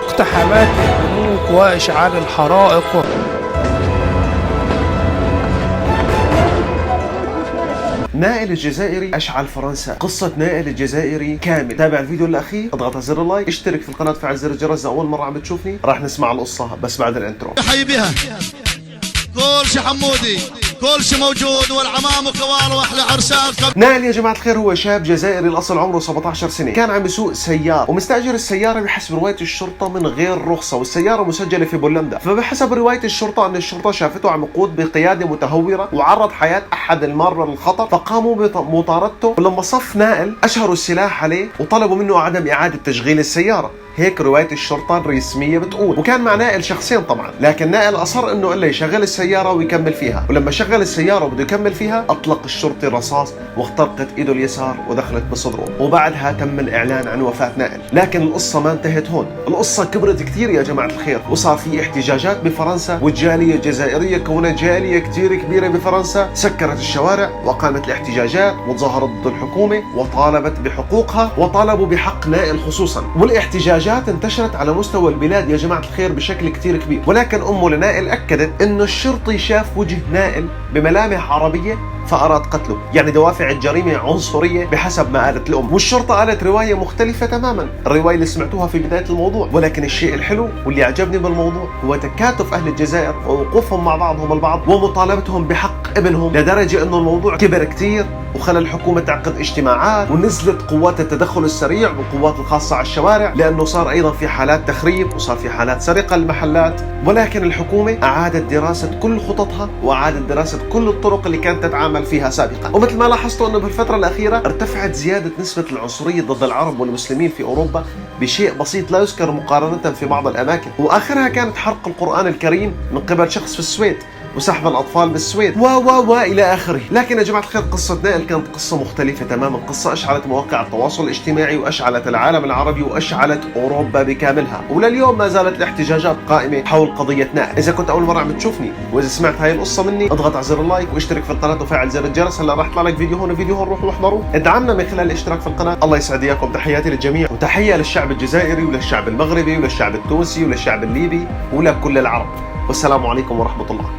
اقتحامات البنوك وإشعال الحرائق. نائل الجزائري أشعل فرنسا. قصة نائل الجزائري كامل. تابع الفيديو الأخير، اضغط على زر اللايك، اشترك في القناة، فعل زر الجرس إذا أول مرة عم بتشوفني. راح نسمع القصة بس بعد الانترو. حي بها كل شي حمودي، كل شي موجود، والعمام وكوار واحلى عرسان. نائل يا جماعة الخير هو شاب جزائري الأصل، عمره 17 سنة، كان عم يسوق سيارة ومستأجر السيارة بحسب رواية الشرطة من غير رخصة، والسيارة مسجلة في بولندا. فبحسب رواية الشرطة أن الشرطة شافته عم يقود بقيادة متهورة وعرض حياة أحد المارة للخطر، فقاموا بمطاردته. ولما صف نائل أشهروا السلاح عليه وطلبوا منه عدم إعادة تشغيل السيارة، هيك رواية الشرطة الرسمية بتقول. وكان مع نائل شخصين طبعا، لكن نائل أصر انه الا يشغل السيارة ويكمل فيها. ولما شغل السيارة وبده يكمل فيها اطلق الشرطي الرصاص واخترقت ايده اليسار ودخلت بصدره، وبعدها تم الاعلان عن وفاة نائل. لكن القصة ما انتهت هون، القصة كبرت كثير يا جماعة الخير، وصار في احتجاجات بفرنسا، والجالية الجزائرية كونت جالية كثير كبيرة بفرنسا، سكرت الشوارع وقامت الاحتجاجات وتظاهرت ضد الحكومة وطالبت بحقوقها، وطالبوا بحق نائل خصوصا. والاحتجاجات انتشرت على مستوى البلاد يا جماعة الخير بشكل كتير كبير. ولكن أمه لنائل أكدت إنه الشرطي شاف وجه نائل بملامح عربية فأراد قتله، يعني دوافع الجريمة عنصرية بحسب ما قالت الأم. والشرطة قالت رواية مختلفة تماما، الرواية اللي سمعتوها في بداية الموضوع. ولكن الشيء الحلو واللي عجبني بالموضوع هو تكاتف أهل الجزائر ووقوفهم مع بعضهم البعض ومطالبتهم بحق ابنهم، لدرجة إنه الموضوع كبر كتير وخلى الحكومة تعقد اجتماعات، ونزلت قوات التدخل السريع والقوات الخاصة على الشوارع، لأنه صار أيضا في حالات تخريب وصار في حالات سرقة المحلات. ولكن الحكومة أعادت دراسة كل خططها وأعادت دراسة كل الطرق اللي كانت تتعامل فيها سابقا. ومثل ما لاحظتوا أنه بالفترة الأخيرة ارتفعت زيادة نسبة العنصرية ضد العرب والمسلمين في أوروبا بشيء بسيط لا يذكر مقارنة في بعض الأماكن، وآخرها كانت حرق القرآن الكريم من قبل شخص في السويد، وسحب الأطفال بالسويد إلى آخره. لكن يا جماعة الخير قصة نائل كانت قصة مختلفة تماما، قصة أشعلت مواقع التواصل الاجتماعي وأشعلت العالم العربي وأشعلت أوروبا بكاملها، ولليوم ما زالت الاحتجاجات قائمة حول قضية نائل. إذا كنت أول مرة عم تشوفني وإذا سمعت هاي القصة مني، اضغط على زر اللايك واشترك في القناة وفعل زر الجرس. هلا راح يطلع لك فيديو هون وفيديو هون، روحوا واحضروا، ادعمنا من خلال الاشتراك في القناة. الله يسعد إياكم. تحياتي للجميع، وتحية للشعب الجزائري وللشعب المغربي وللشعب التونسي وللشعب الليبي ولكل العرب، والسلام عليكم ورحمة الله.